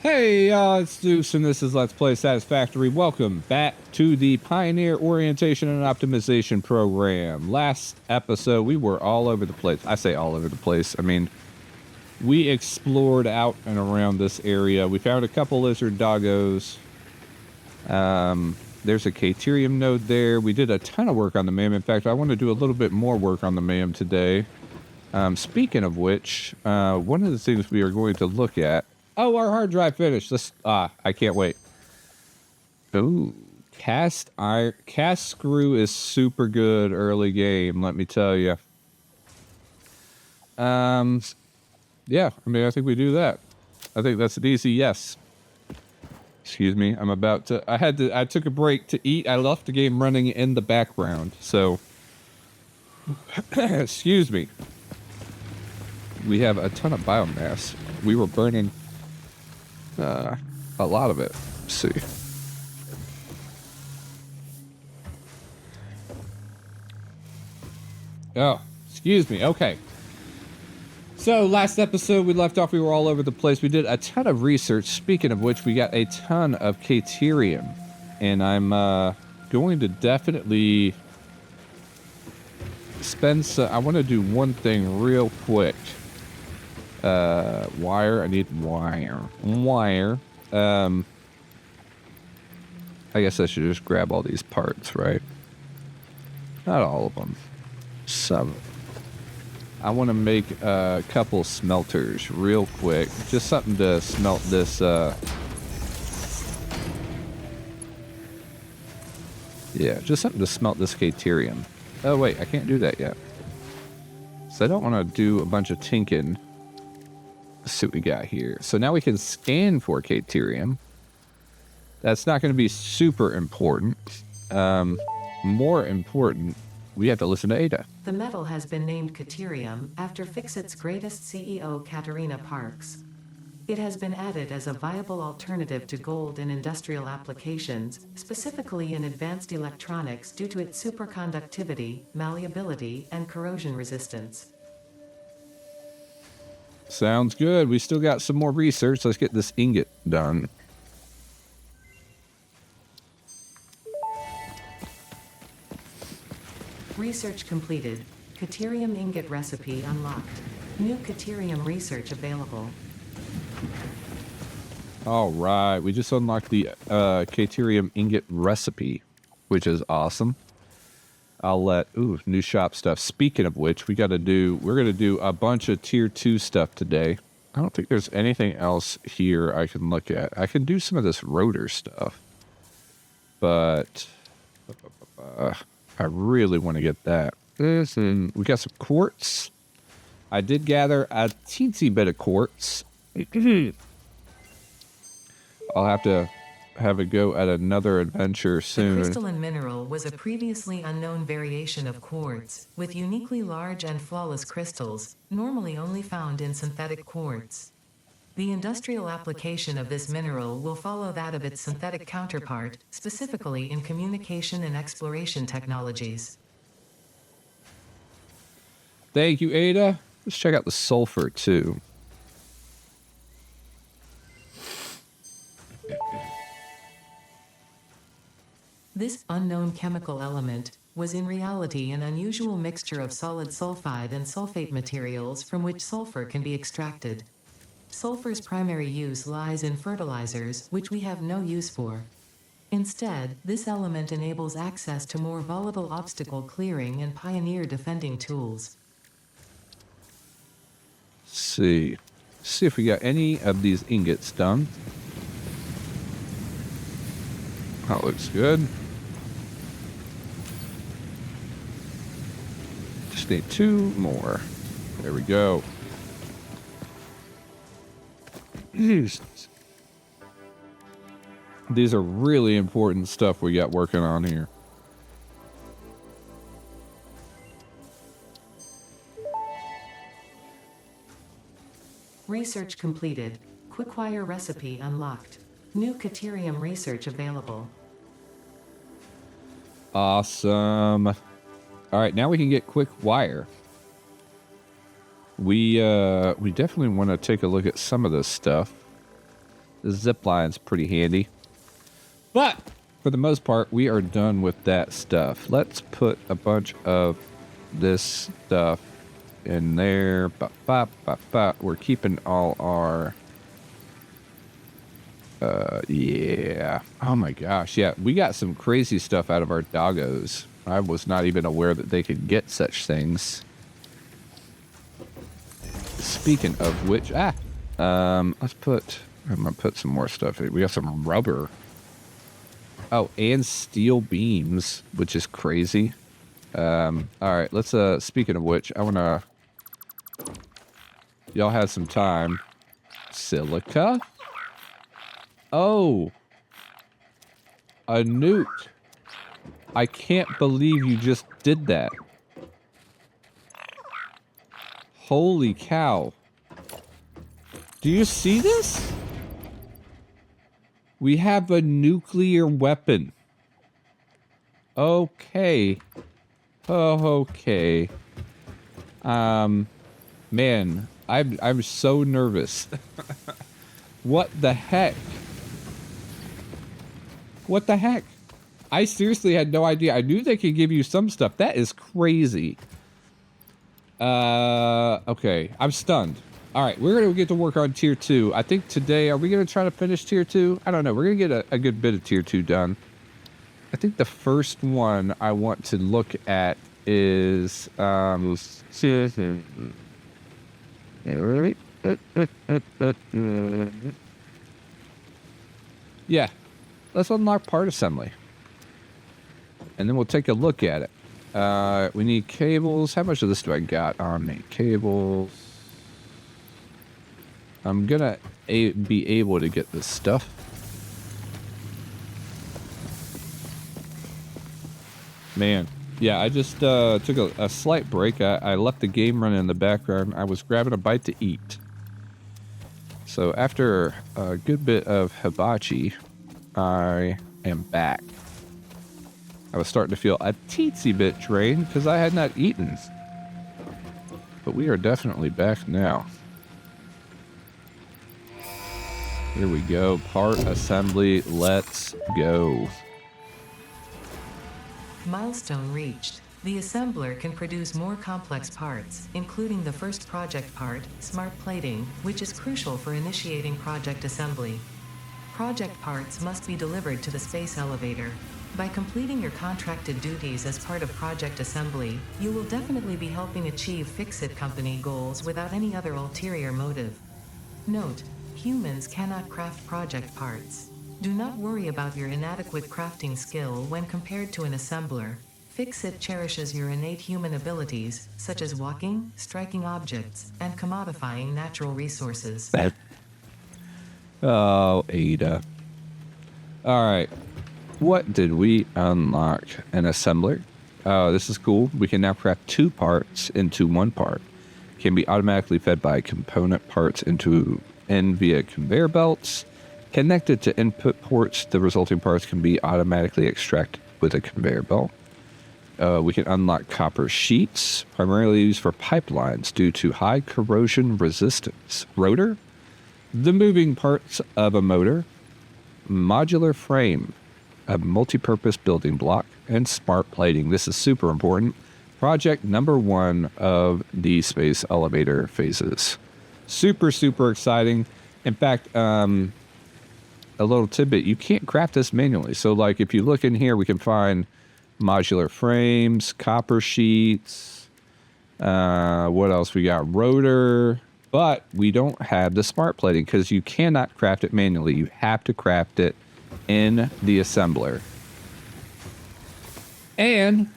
Hey, it's Deuce, and this is Let's Play Satisfactory. Welcome back to the Pioneer Orientation and Optimization Program. Last episode, we were all over the place. I say all over the place. I mean, we explored out and around this area. We found a couple lizard doggos. There's a Caterium node there. We did a ton of work on the MAM. In fact, I want to do a little bit more work on the MAM today. Speaking of which, one of the things we are going to look at. Oh, our hard drive finished. I can't wait. Ooh, cast screw is super good early game, let me tell you. Yeah, I mean, I think we do that. I think that's an easy yes. Excuse me, I'm about to, I took a break to eat. I left the game running in the background, so, excuse me. We have a ton of biomass. We were burning a lot of it. Let's see. Oh, excuse me. Okay. So last episode we left off, we were all over the place. We did a ton of research. Speaking of which, we got a ton of Caterium. And I'm going to definitely spend some... I want to do one thing real quick. Wire. I need wire. I guess I should just grab all these parts, right? Not all of them. Some. I want to make a couple smelters real quick. Just something to smelt this, yeah, just something to smelt this Caterium. Oh, wait, I can't do that yet. So I don't want to do a bunch of tinking. Let's see what we got here. So now we can scan for Caterium. That's not going to be super important. More important, we have to listen to Ada. The metal has been named Caterium after FICSIT's greatest CEO, Katerina Parks. It has been added as a viable alternative to gold in industrial applications, specifically in advanced electronics due to its superconductivity, malleability, and corrosion resistance. Sounds good. We still got some more research. Let's get this ingot done. Research completed. Caterium ingot recipe unlocked. New Caterium research available. All right. We just unlocked the Caterium ingot recipe, which is awesome. I'll let... Ooh, new shop stuff. Speaking of which, we're going to do a bunch of tier 2 stuff today. I don't think there's anything else here I can look at. I can do some of this rotor stuff. But... I really want to get that. Listen, we got some quartz. I did gather a teensy bit of quartz. I'll have to have a go at another adventure soon. The crystalline mineral was a previously unknown variation of quartz, with uniquely large and flawless crystals, normally only found in synthetic quartz. The industrial application of this mineral will follow that of its synthetic counterpart, specifically in communication and exploration technologies. Thank you, Ada. Let's check out the sulfur, too. This unknown chemical element was in reality an unusual mixture of solid sulfide and sulfate materials from which sulfur can be extracted. Sulfur's primary use lies in fertilizers, which we have no use for. Instead, this element enables access to more volatile obstacle clearing and pioneer defending tools. See if we got any of these ingots done. That looks good. Just need 2 more. There we go. These are really important stuff we got working on here. Research completed. Quickwire recipe unlocked. New Caterium research available. Awesome. All right, now we can get quick wire. We definitely want to take a look at some of this stuff. The zip line's pretty handy. But for the most part, we are done with that stuff. Let's put a bunch of this stuff in there. We're keeping all our... yeah. Oh my gosh. Yeah, we got some crazy stuff out of our doggos. I was not even aware that they could get such things. Speaking of which, let's put... I'm gonna put some more stuff in. We got some rubber. Oh, and steel beams, which is crazy. All right, let's, speaking of which, I wanna... Y'all have some time. Silica? Oh. A newt. I can't believe you just did that. Holy cow. Do you see this? We have a nuclear weapon. Okay. Oh, okay. Man, I'm so nervous. What the heck? What the heck? I seriously had no idea. I knew they could give you some stuff. That is crazy. Okay. I'm stunned. All right, we're going to get to work on tier 2. I think today, are we going to try to finish tier 2? I don't know. We're going to get a good bit of tier 2 done. I think the first one I want to look at is, yeah, let's unlock part assembly. And then we'll take a look at it. We need cables. How much of this do I got on me? Cables. I'm gonna be able to get this stuff. Man, yeah, I just took a slight break. I left the game running in the background. I was grabbing a bite to eat. So after a good bit of hibachi, I am back. I was starting to feel a teensy bit drained because I had not eaten. But we are definitely back now. Here we go. Part assembly. Let's go. Milestone reached. The assembler can produce more complex parts, including the first project part, smart plating, which is crucial for initiating project assembly. Project parts must be delivered to the space elevator. By completing your contracted duties as part of project assembly, you will definitely be helping achieve FICSIT company goals without any other ulterior motive. Note: humans cannot craft project parts. Do not worry about your inadequate crafting skill when compared to an assembler. FICSIT cherishes your innate human abilities, such as walking, striking objects, and commodifying natural resources. Oh, Ada. Alright. What did we unlock? An assembler. Oh, this is cool. We can now craft 2 parts into 1 part. Can be automatically fed by component parts into via conveyor belts. Connected to input ports, the resulting parts can be automatically extracted with a conveyor belt. We can unlock copper sheets, primarily used for pipelines due to high corrosion resistance. Rotor, the moving parts of a motor. Modular frame, a multi-purpose building block, and smart plating. This is super important. Project number 1 of the space elevator phases. Super, super exciting. In fact, a little tidbit, you can't craft this manually. So, like, if you look in here, we can find modular frames, copper sheets. What else? We got rotor. But we don't have the smart plating because you cannot craft it manually. You have to craft it in the assembler. And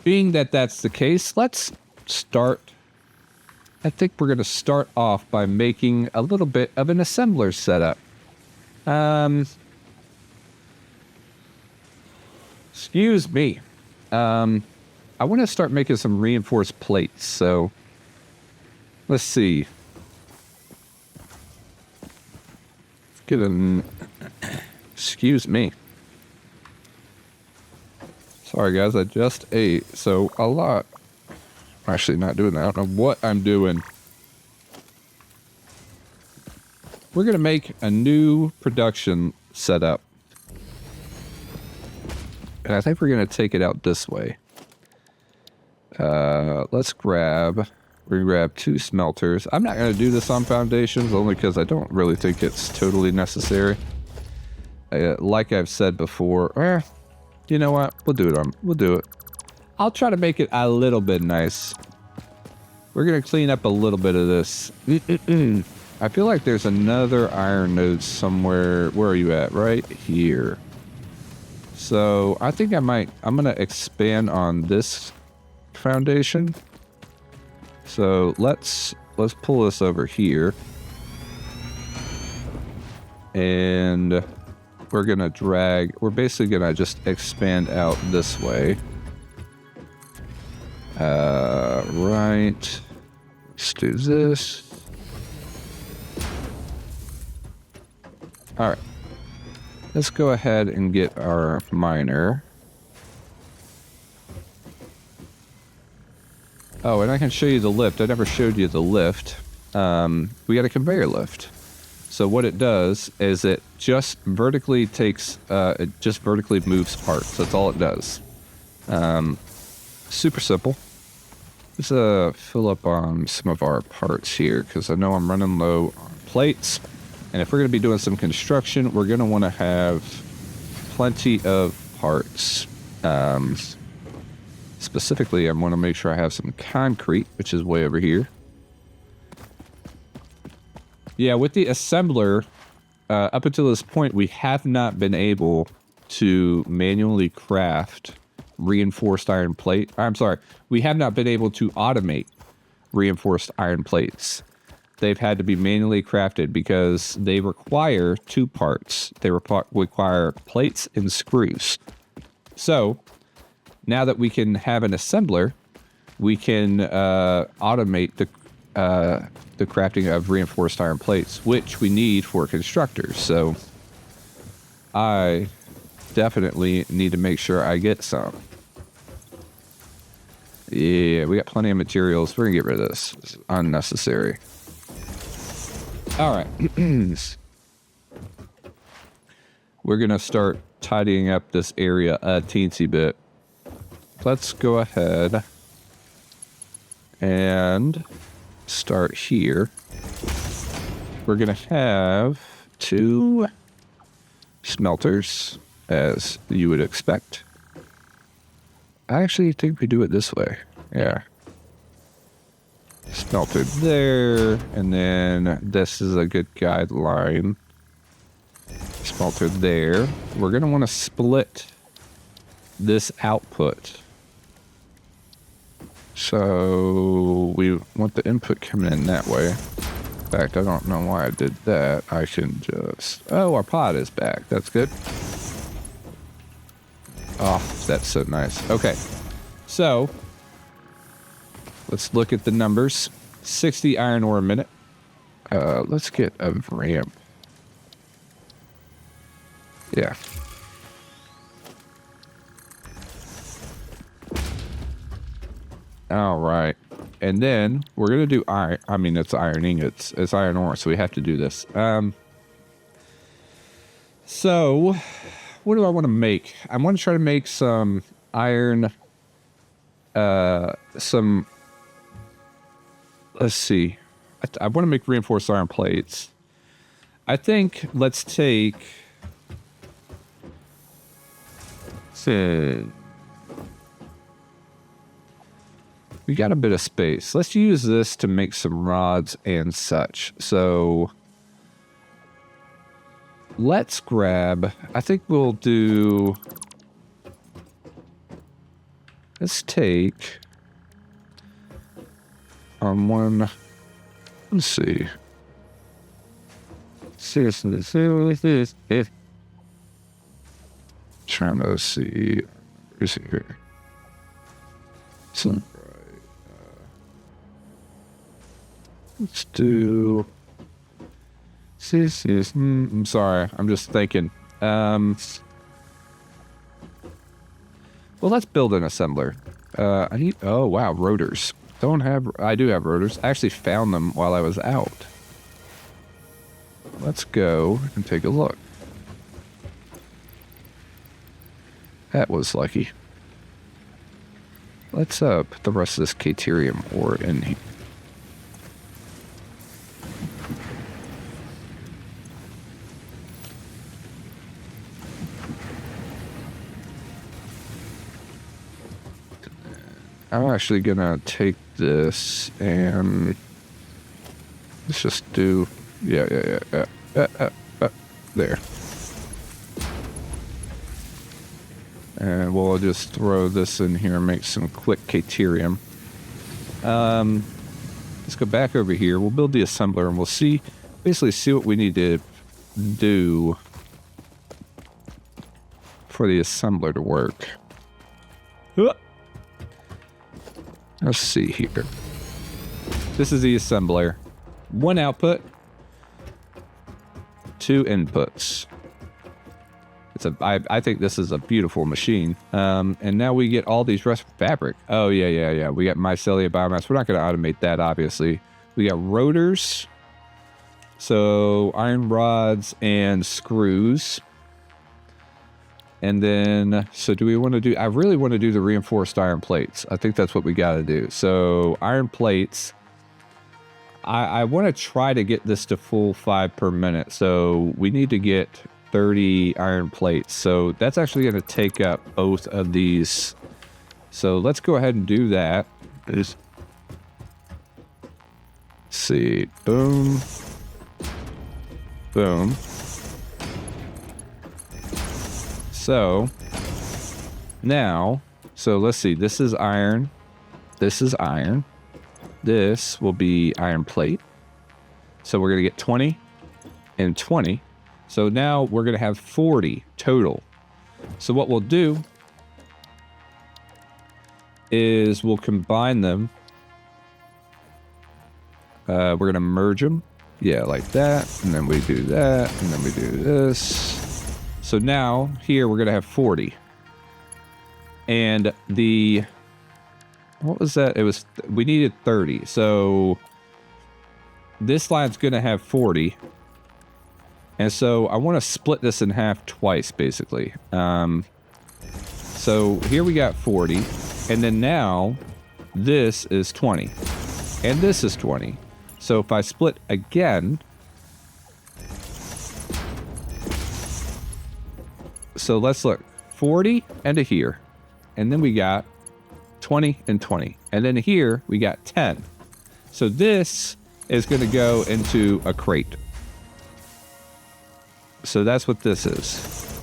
being that that's the case, let's start. I think we're going to start off by making a little bit of an assembler setup. Excuse me. I want to start making some reinforced plates, so let's see. Get an... Excuse me. Sorry, guys, I just ate, so a lot. I'm actually not doing that. I don't know what I'm doing. we're going to make a new production setup. And I think we're going to take it out this way. Let's grab... We're going to grab 2 smelters. I'm not going to do this on foundations, only because I don't really think it's totally necessary. Like I've said before, you know what? We'll do it. We'll do it. I'll try to make it a little bit nice. We're going to clean up a little bit of this. I feel like there's another iron node somewhere. Where are you at? Right here. So I think I'm going to expand on this foundation. So let's pull this over here. And we're going to drag, we're basically going to just expand out this way. Right. Let's do this. All right. Let's go ahead and get our miner. Oh, and I can show you the lift. I never showed you the lift. We got a conveyor lift. So what it does is it just vertically takes, it just vertically moves parts. That's all it does. Super simple. Let's fill up on some of our parts here, because I know I'm running low on plates. And if we're going to be doing some construction, we're going to want to have plenty of parts. Specifically, I want to make sure I have some concrete, which is way over here. Yeah, with the assembler, up until this point, we have not been able to manually craft reinforced iron plate. I'm sorry, we have not been able to automate reinforced iron plates. They've had to be manually crafted because they require 2 parts. They require plates and screws. So now that we can have an assembler, we can automate the crafting of reinforced iron plates, which we need for constructors. So I definitely need to make sure I get some. Yeah, we got plenty of materials. We're gonna get rid of this. It's unnecessary. All right. We're gonna start tidying up this area a teensy bit. Let's go ahead and start here. We're going to have 2 smelters, as you would expect. I actually think we do it this way. Yeah. Smelter there, and then this is a good guideline. Smelter there. We're going to want to split this output. So we want the input coming in that way. In fact, I don't know why I did that. I can just... Oh, our pod is back. That's good. Oh, that's so nice. Okay. So let's look at the numbers. 60 iron ore a minute. Let's get a ramp. Yeah. All right. And then we're going to do iron. I mean, it's iron ingots. It's iron ore, so we have to do this. So what do I want to make? I want to try to make some iron, let's see. I want to make reinforced iron plates. I think let's take, we got a bit of space. Let's use this to make some rods and such. So let's grab, I think we'll do, let's take on one, let's see. Seriously, trying to see, where's it here? So, let's do, I'm sorry, I'm just thinking. Well, let's build an assembler. I need, oh wow, rotors. I do have rotors. I actually found them while I was out. let's go and take a look. That was lucky. Let's put the rest of this Caterium ore in here. I'm actually gonna take this and let's just do, yeah. There. And we'll just throw this in here and make some quick Caterium. Let's go back over here. We'll build the assembler and we'll see, basically see what we need to do for the assembler to work. Let's see here. This is the assembler. 1 output, 2 inputs. I think this is a beautiful machine. And now we get all these fabric. Oh, yeah. We got mycelia biomass. We're not going to automate that, obviously. We got rotors. So iron rods and screws. And then, so do we want to do, I really want to do the reinforced iron plates. I think that's what we got to do. So iron plates, I want to try to get this to full 5 per minute. So we need to get 30 iron plates. So that's actually going to take up both of these. So let's go ahead and do that. Let's see. Boom. Boom. So now, so let's see, this is iron, this is iron, this will be iron plate. So we're going to get 20 and 20. So now we're going to have 40 total. So what we'll do is we'll combine them. We're going to merge them. Yeah, like that. And then we do that. And then we do this. So now, here, we're going to have 40. And the... What was that? It was... We needed 30. So this line's going to have 40. And so I want to split this in half twice, basically. So here we got 40. And then now, this is 20. And this is 20. So if I split again... So let's look, 40 and a here. And then we got 20 and 20. And then here we got 10. So this is going to go into a crate. So that's what this is.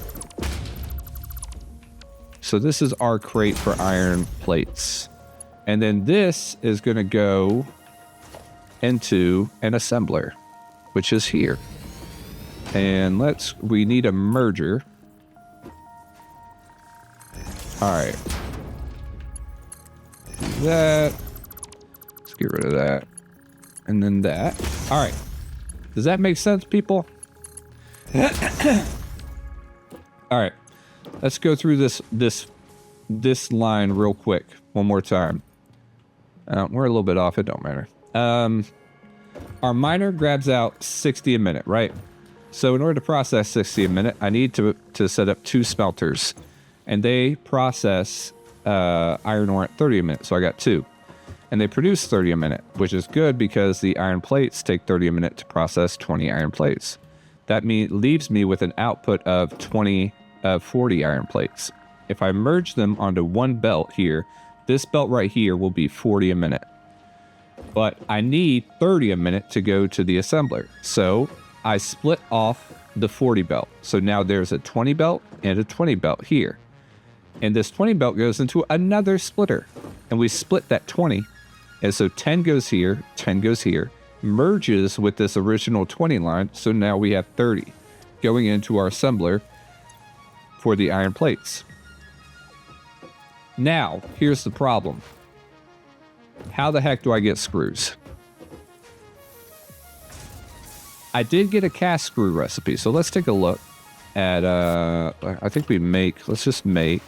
So this is our crate for iron plates. And then this is going to go into an assembler, which is here. And we need a merger. Alright. Do that. Let's get rid of that. And then that. Alright. Does that make sense, people? Alright. Let's go through this line real quick. One more time. We're a little bit off. It don't matter. Our miner grabs out 60 a minute, right? So in order to process 60 a minute, I need to set up 2 smelters. And they process iron ore at 30 a minute. So I got 2. And they produce 30 a minute, which is good because the iron plates take 30 a minute to process 20 iron plates. That leaves me with an output of 40 iron plates. If I merge them onto one belt here, this belt right here will be 40 a minute. But I need 30 a minute to go to the assembler. So I split off the 40 belt. So now there's a 20 belt and a 20 belt here. And this 20 belt goes into another splitter. And we split that 20. And so 10 goes here, 10 goes here, merges with this original 20 line. So now we have 30 going into our assembler for the iron plates. Now, here's the problem. How the heck do I get screws? I did get a cast screw recipe. So let's take a look at, I think let's just make.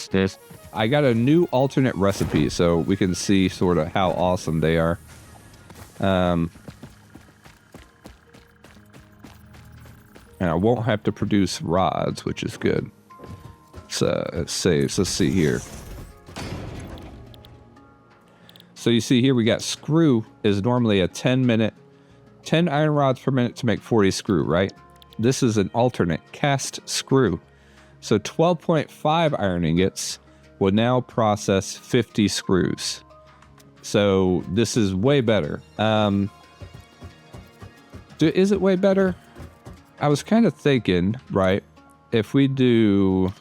This. I got a new alternate recipe so we can see sort of how awesome they are. And I won't have to produce rods, which is good. So it saves. Let's see here. So you see here we got screw is normally a 10 iron rods per minute to make 40 screw, right? This is an alternate cast screw. So 12.5 iron ingots will now process 50 screws. So this is way better. Is it way better? I was kind of thinking, right, if we do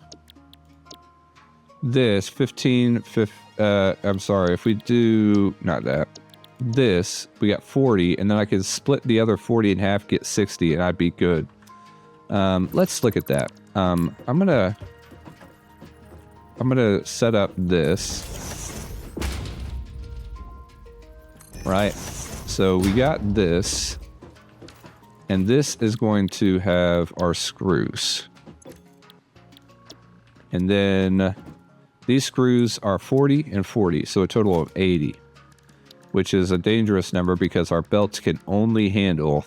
this, if we do, not that, this, we got 40, and then I can split the other 40 in half, get 60, and I'd be good. Let's look at that. I'm gonna set up this, right? So we got this, and this is going to have our screws. And then these screws are 40 and 40, so a total of 80, which is a dangerous number because our belts can only handle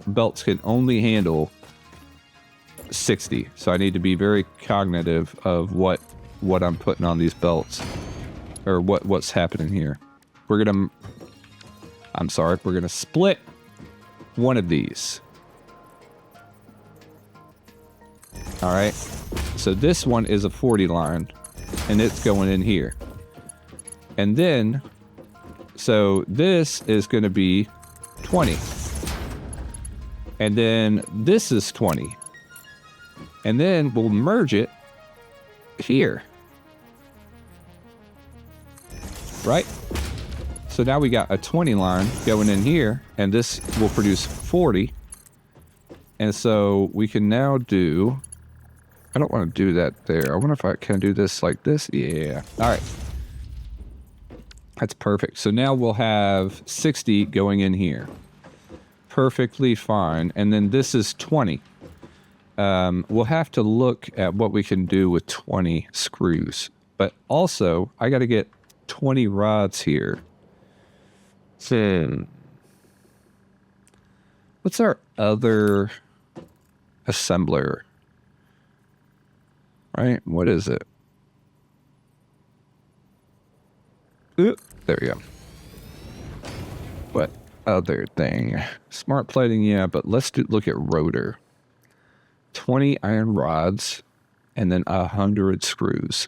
belts can only handle 60. So I need to be very cognitive of what I'm putting on these belts, or what's happening here. We're gonna split one of these. All right, so this one is a 40 line, and it's going in here. And then, so this is going to be 20. And then this is 20. And then we'll merge it here. Right? So now we got a 20 line going in here, and this will produce 40. And so we can now do... I don't want to do that there. I wonder if I can do this like this. Yeah. All right. That's perfect. So now we'll have 60 going in here. Perfectly fine. And then this is 20. We'll have to look at what we can do with 20 screws. But also, I got to get 20 rods here. So, what's our other assembler? Right? What is it? Ooh, there we go. What other thing? Smart plating, yeah, but let's look at rotor. 20 iron rods and then 100 screws.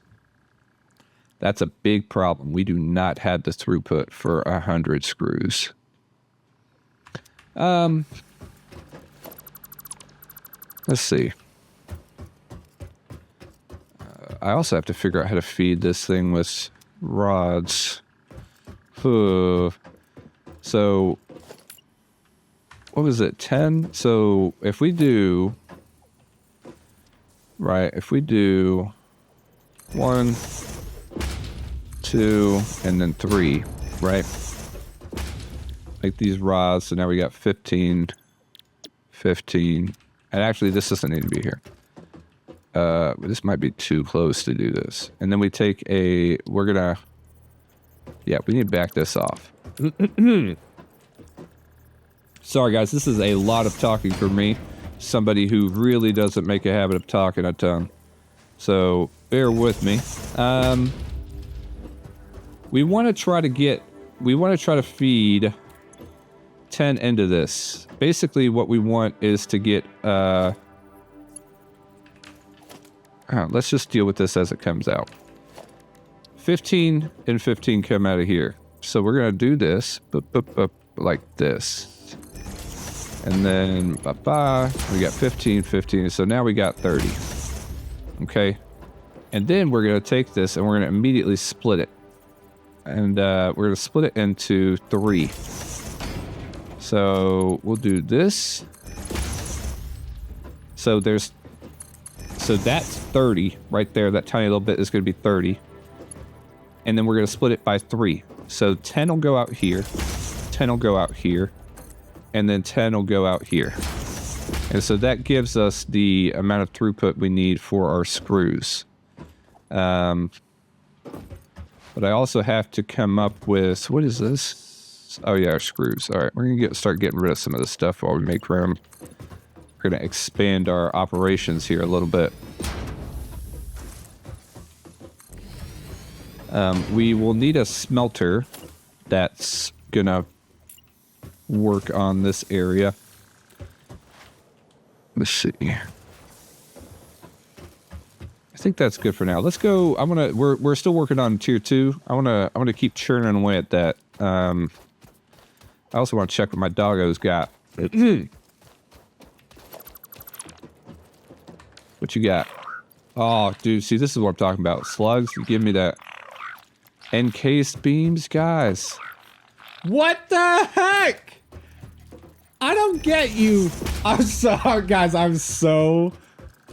That's a big problem. We do not have the throughput for 100 screws. Let's see. I also have to figure out how to feed this thing with rods. So, what was it? 10? So, if we do... Right, if we do 1, 2, and then 3, right? Like these rods, so now we got 15. And actually, this doesn't need to be here. This might be too close to do this. And then we take we need to back this off. Sorry guys, this is a lot of talking for me. Somebody who really doesn't make a habit of talking a ton. So, bear with me. We want to try to feed 10 into this. Basically, what we want is to get, let's just deal with this as it comes out. 15 and 15 come out of here. So we're going to do this, like this. And then, we got 15, 15. So now we got 30. Okay. And then we're going to take this and we're going to immediately split it. And we're going to split it into 3. So we'll do this. So that's 30 right there. That tiny little bit is going to be 30. And then we're going to split it by 3. So 10 will go out here. 10 will go out here. And then 10 will go out here. And so that gives us the amount of throughput we need for our screws. But I also have to come up with, what is this? Oh yeah, screws. All right, we're gonna start getting rid of some of this stuff while we make room. We're gonna expand our operations here a little bit. We will need a smelter that's gonna work on this area. Let's see. I think that's good for now. Let's go. We're still working on tier 2. I wanna keep churning away at that. I also want to check what my doggo's got. What you got? Oh, dude, see, this is what I'm talking about. Slugs, you give me that. Encased beams, guys. What the heck? I don't get you. I'm sorry, guys. I'm so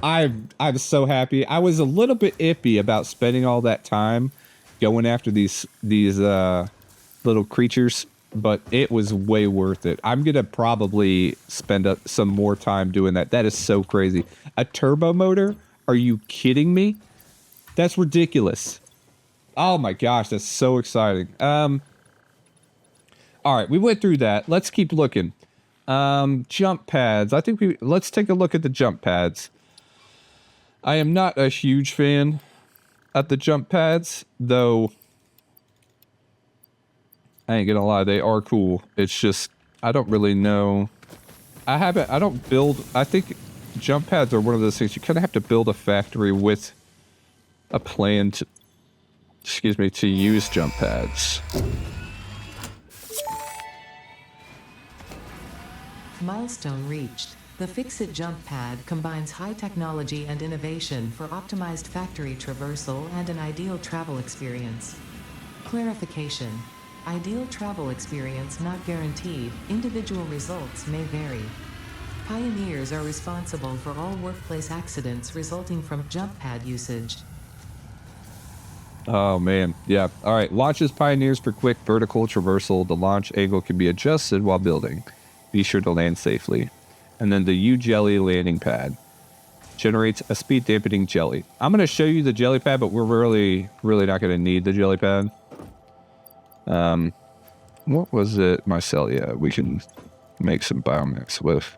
happy. I was a little bit iffy about spending all that time going after these little creatures, but it was way worth it. I'm gonna probably spend some more time doing that. That is so crazy. A turbo motor? Are you kidding me? That's ridiculous. Oh my gosh, that's so exciting. All right, we went through that. Let's keep looking. Jump pads. Let's take a look at the jump pads. I am not a huge fan of the jump pads, though. I ain't gonna lie, they are cool. It's just, I don't really know. I think jump pads are one of those things you kind of have to build a factory with a plan to, to use jump pads. Milestone reached. The FICSIT jump pad combines high technology and innovation for optimized factory traversal and an ideal travel experience. Clarification. Ideal travel experience not guaranteed. Individual results may vary. Pioneers are responsible for all workplace accidents resulting from jump pad usage. Oh man, yeah. All right, launches Pioneers for quick vertical traversal. The launch angle can be adjusted while building. Be sure to land safely. And then the U-Jelly landing pad generates a speed dampening jelly. I'm going to show you the jelly pad, but we're really not going to need the jelly pad. What was it? Mycelia. We can make some biomix with.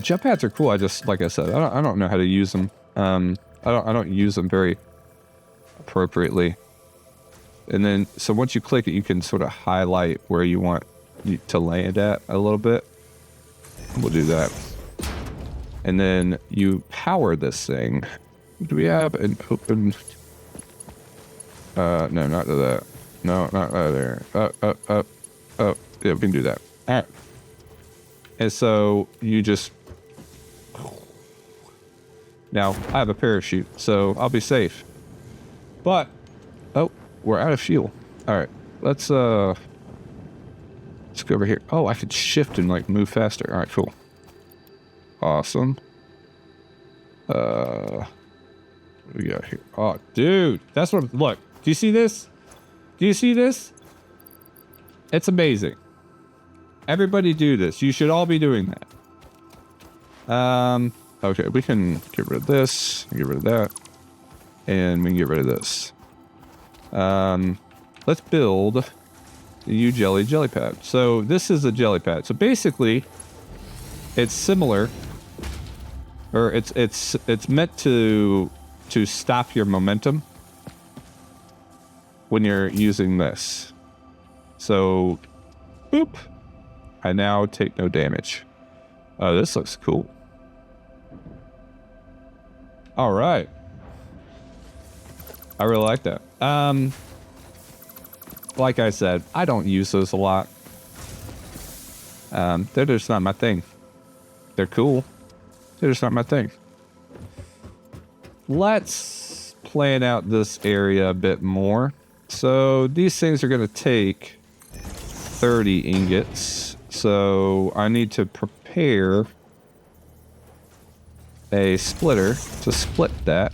Jump pads are cool. I just, like I said, I don't know how to use them. I don't use them very appropriately. And then, so once you click it, you can sort of highlight where you want to land at a little bit. We'll do that. And then you power this thing. Do we have an open? No, not to that. No, not there. Yeah, we can do that. All right. And so you just. Now I have a parachute, so I'll be safe. But, oh, we're out of fuel. All right, let's go over here. Oh, I could shift and like move faster. All right, cool. Awesome. What do we got here? Oh, dude, that's what. Look, do you see this? Do you see this? It's amazing. Everybody do this. You should all be doing that. Okay, we can get rid of this, get rid of that, and we can get rid of this. Let's build the U-Jelly jelly pad. So this is a jelly pad. So basically, it's similar, or it's meant to stop your momentum when you're using this. So, boop. I now take no damage. Oh, this looks cool. All right. I really like that. Like I said, I don't use those a lot. They're just not my thing. They're cool. They're just not my thing. Let's plan out this area a bit more. So these things are going to take 30 ingots. So I need to prepare a splitter to split that.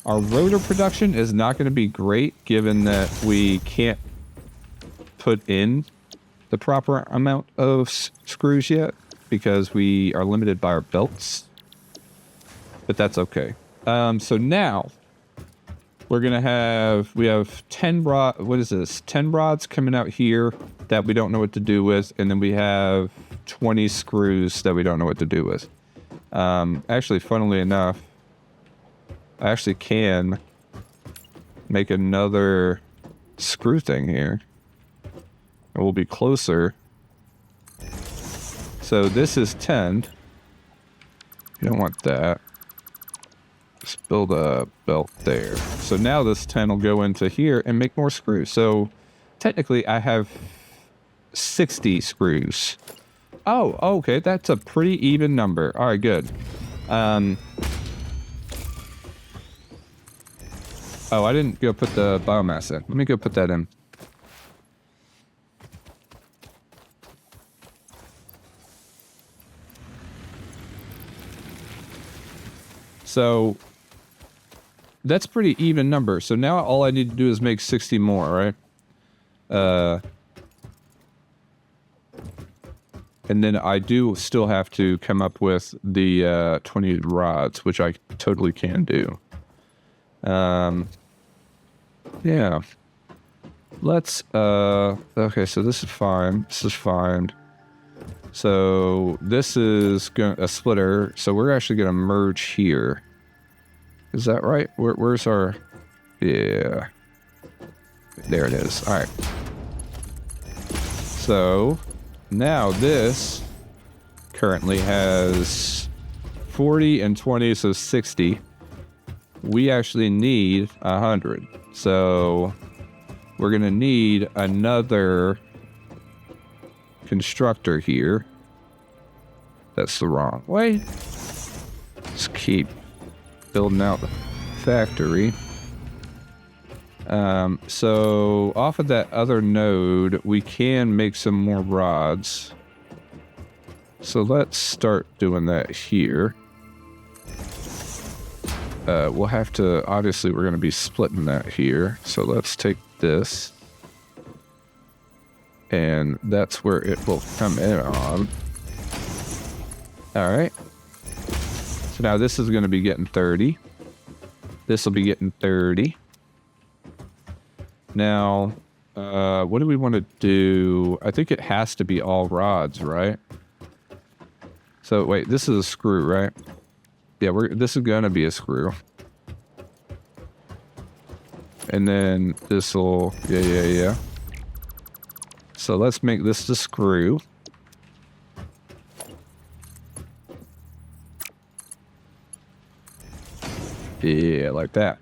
Our rotor production is not going to be great given that we can't put in the proper amount of screws yet because we are limited by our belts. But that's okay. So now we're gonna we have 10 rod. What is this? 10 rods coming out here that we don't know what to do with, and then we have 20 screws that we don't know what to do with. Actually, funnily enough, I actually can make another screw thing here. And we'll be closer. So this is 10. You don't want that. Just build a belt there. So now this 10 will go into here and make more screws. So technically I have 60 screws. Oh, okay. That's a pretty even number. All right, good. Oh, I didn't go put the biomass in. Let me go put that in. So that's pretty even number. So now all I need to do is make 60 more, right? And then I do still have to come up with the 20 rods, which I totally can do. Yeah. Let's, okay, so this is fine. This is fine. So this is a splitter. So we're actually going to merge here. Is that right? Where's our, yeah. There it is. All right. So now this currently has 40 and 20, so 60. We actually need 100. So we're going to need another constructor here. That's the wrong way. Just keep building out the factory. So off of that other node, we can make some more rods. So let's start doing that here. We'll have to, obviously we're going to be splitting that here. So let's take this. And that's where it will come in on. All right. So now this is going to be getting 30. This will be getting 30. Now, what do we want to do? I think it has to be all rods, right? So wait, this is a screw, right? Yeah, this is going to be a screw. And then this will, yeah. So let's make this the screw. Yeah, like that.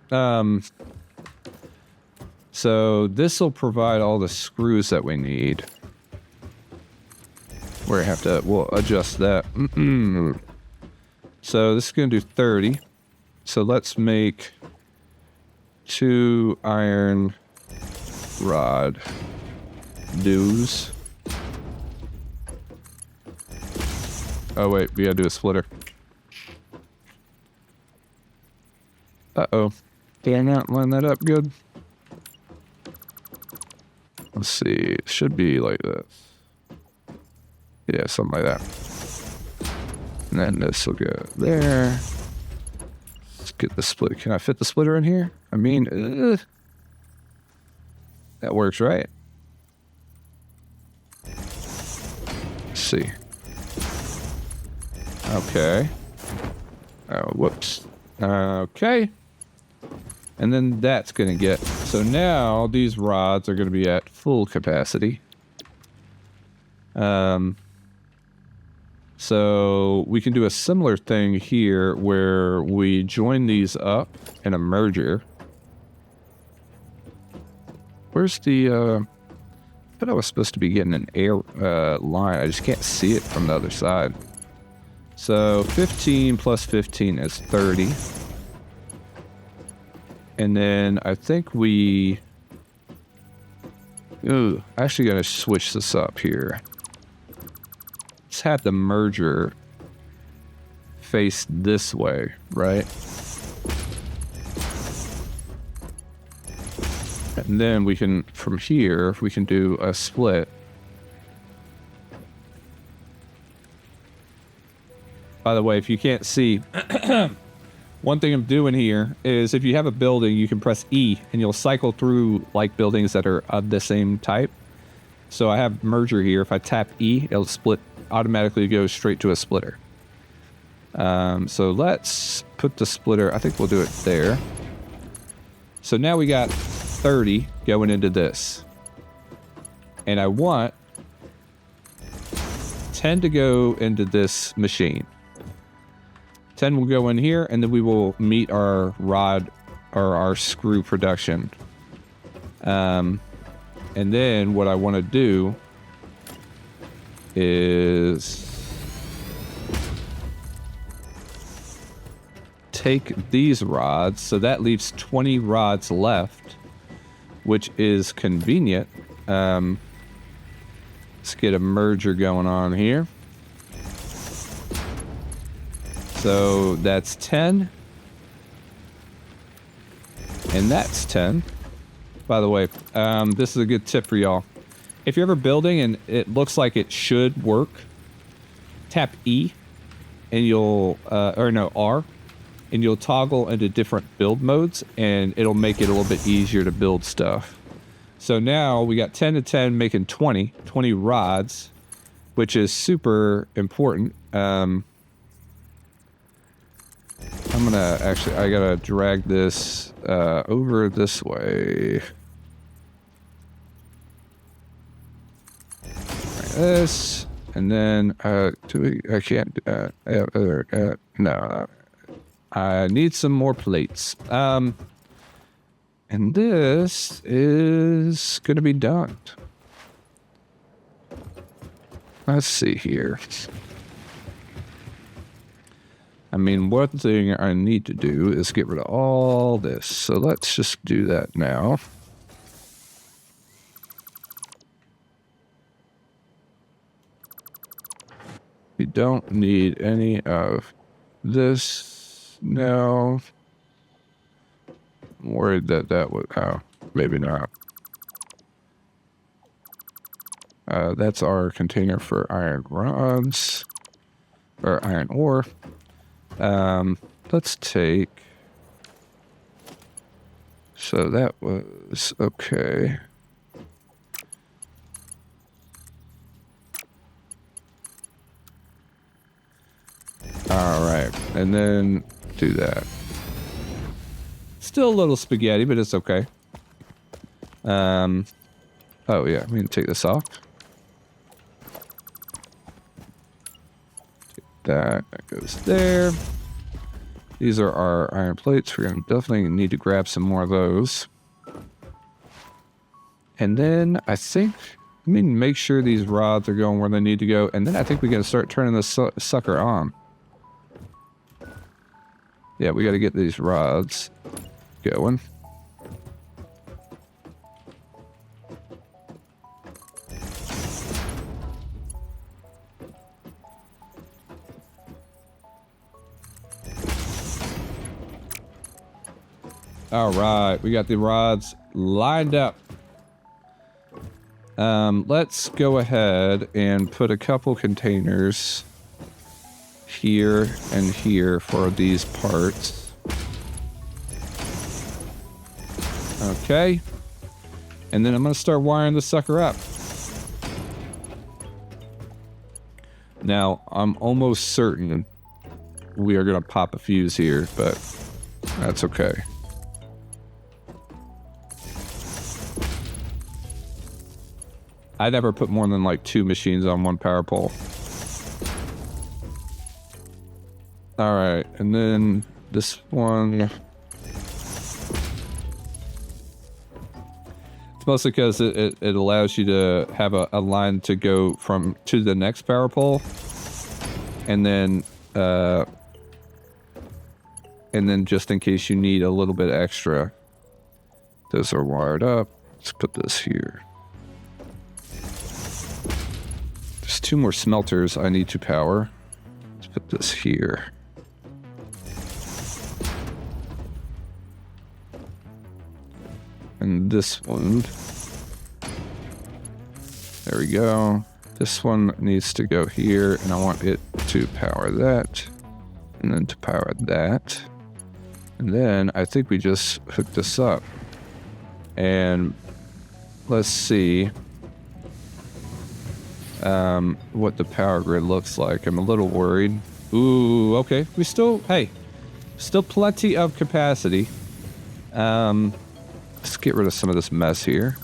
So this will provide all the screws that we need. We'll adjust that. So this is going to do 30. So let's make 2 iron rod dues. Oh wait, we gotta do a splitter. Uh-oh. Did I not line that up good? Let's see. It should be like this. Yeah, something like that. And then this will go there. Let's get the split. Can I fit the splitter in here? I mean, that works, right? Let's see. Okay. Oh, whoops. Okay. And then that's going to get... So now these rods are going to be at full capacity. So we can do a similar thing here where we join these up in a merger. Where's the... I thought I was supposed to be getting an air line. I just can't see it from the other side. So 15 plus 15 is 30. And then I think we... Ooh, actually gotta switch this up here. Let's have the merger face this way, right? And then we can, from here, we can do a split. By the way, if you can't see, One thing I'm doing here is if you have a building, you can press E and you'll cycle through like buildings that are of the same type. So I have merger here. If I tap E, it'll split, automatically go straight to a splitter. So let's put the splitter, I think we'll do it there. So now we got 30 going into this. And I want 10 to go into this machine. 10 will go in here, and then we will meet our rod or our screw production. And then what I want to do is take these rods. So that leaves 20 rods left, which is convenient. Let's get a merger going on here. So that's 10. And that's 10. By the way, this is a good tip for y'all. If you're ever building and it looks like it should work, tap E and you'll, or no, R, and you'll toggle into different build modes and it'll make it a little bit easier to build stuff. So now we got 10 to 10 making 20 rods, which is super important. I'm gonna actually, I gotta drag this over this way. Like this, and then I can't do that. No, I need some more plates. And this is gonna be done. Let's see here. I mean, one thing I need to do is get rid of all this. So let's just do that now. We don't need any of this now. I'm worried that that would, oh, maybe not. That's our container for iron rods, or iron ore. Let's take, so that was okay. All right, and then do that. Still a little spaghetti, but it's okay. Oh yeah, we can take this off. That goes there. These are our iron plates. We're going to definitely need to grab some more of those. And then I think, let me make sure these rods are going where they need to go. And then I think we got to start turning this sucker on. Yeah, we got to get these rods going. All right, we got the rods lined up. Let's go ahead and put a couple containers here and here for these parts. Okay. And then I'm going to start wiring the sucker up. Now, I'm almost certain we are going to pop a fuse here, but that's okay. I never put more than like 2 machines on one power pole. All right, and then this one. It's mostly because it allows you to have a line to go from to the next power pole, and then just in case you need a little bit extra, those are wired up. Let's put this here. There's 2 more smelters I need to power. Let's put this here. And this one. There we go. This one needs to go here, and I want it to power that. And then to power that. And then I think we just hook this up. And let's see what the power grid looks like. I'm a little worried. Ooh, okay. We still, hey, still plenty of capacity. Let's get rid of some of this mess here.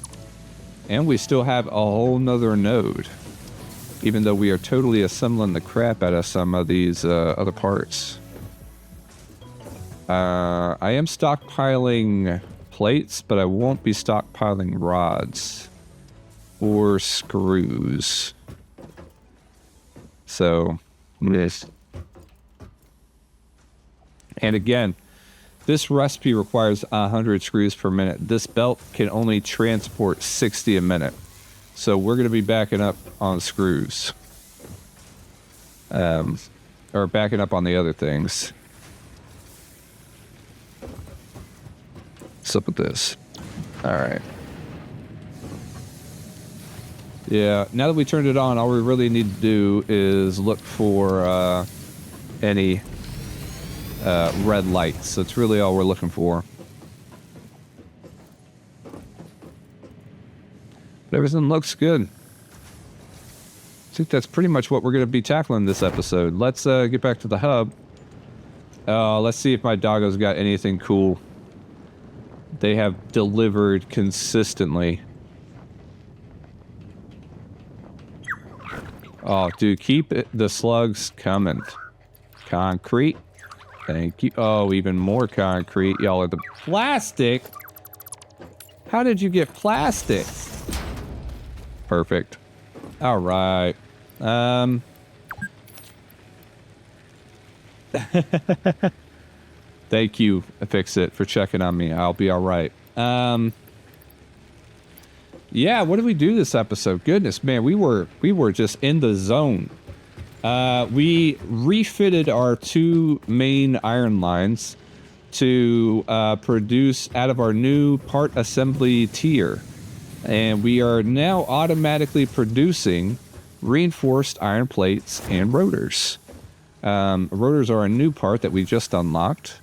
And we still have a whole nother node. Even though we are totally assembling the crap out of some of these other parts. I am stockpiling plates, but I won't be stockpiling rods or screws. So, this. And again, this recipe requires 100 screws per minute. This belt can only transport 60 a minute. So we're going to be backing up on screws. Or backing up on the other things. What's up with this? Alright. Yeah, now that we turned it on, all we really need to do is look for any red lights. That's really all we're looking for. But everything looks good. I think that's pretty much what we're going to be tackling this episode. Let's get back to the hub. Let's see if my doggo's got anything cool. They have delivered consistently. Oh, dude, keep the slugs coming. Concrete. Thank you. Oh, even more concrete. Y'all are the plastic. How did you get plastic? Perfect. All right. Thank you, FICSIT, for checking on me. I'll be all right. Yeah, what did we do this episode? Goodness, man, we were just in the zone. We refitted our 2 main iron lines to produce out of our new part assembly tier. And we are now automatically producing reinforced iron plates and rotors. Rotors are a new part that we just unlocked,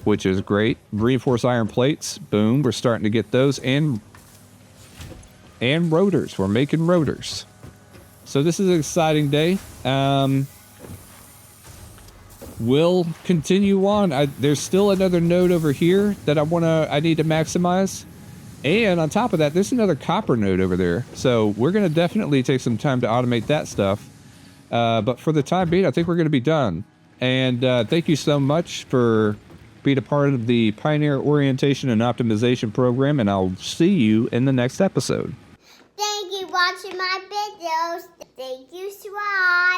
which is great. Reinforced iron plates, boom, we're starting to get those, and rotors. We're making rotors. So this is an exciting day. We'll continue on. There's still another node over here that I need to maximize. And on top of that, there's another copper node over there. So we're going to definitely take some time to automate that stuff. But for the time being, I think we're going to be done. And thank you so much for being a part of the Pioneer Orientation and Optimization program. And I'll see you in the next episode. Thank you for watching my videos. Thank you, subscribe.